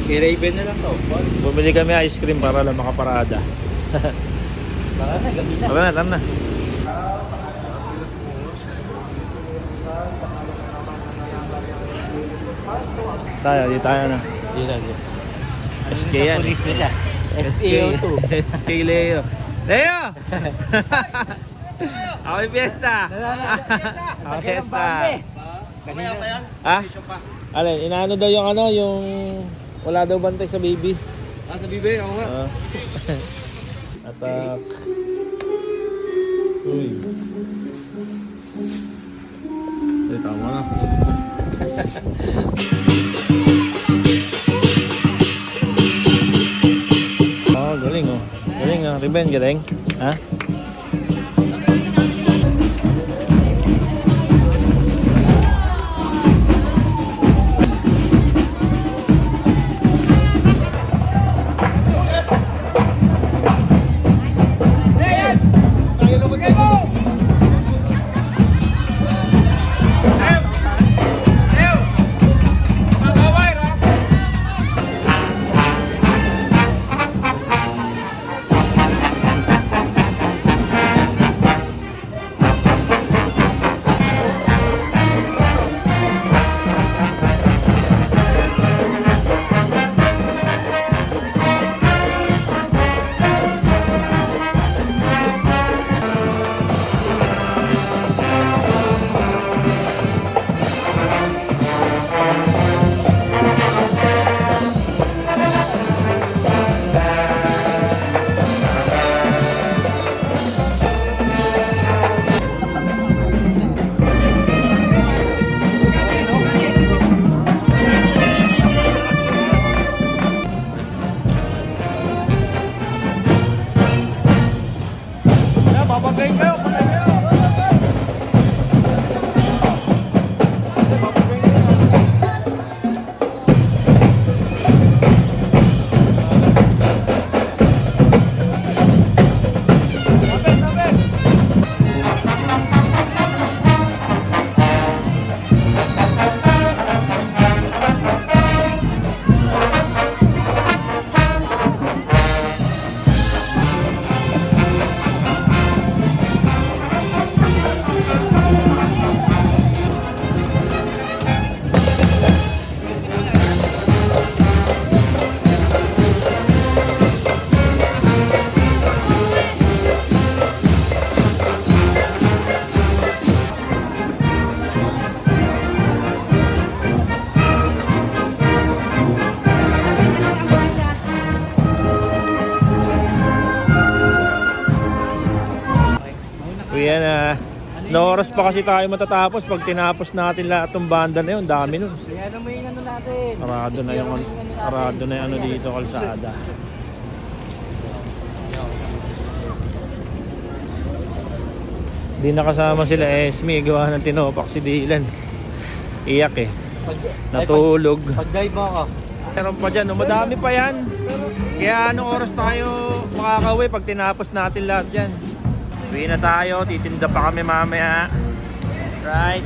Kay Raven na lang to. Bumili kami ice cream para lang makaparada. Tara na, gabi na. Tara na. Di tayo na. SK yan. Police nila. SEO2. SK Leo. Leo! Ako'y fiesta! Ako'y fiesta! Kanina pa yan? Ha? Alin, inaano daw yung ano, yung wala daw bantay sa baby. Sa bibig, ako nga. Atak. Uy. Tama na. Galing oh. Galing ah. Riben, galing. Ha? Babagayin kayo! Yan na. No oras pa kasi tayo matatapos pag tinapos natin lahat ng banda na yun. Dami nun. Kaya naman yung ano natin. Arado na yung ano dito, kalsada. Di nakasama sila Esme. Gawa ng tinopak si Dylan. Iyak eh. Natulog. Pag-dive ako. Meron pa dyan. Madami pa yan. Kaya anong oras tayo makakauwi pag tinapos natin lahat dyan. Uwi na tayo, titinda pa kami mamaya. Right?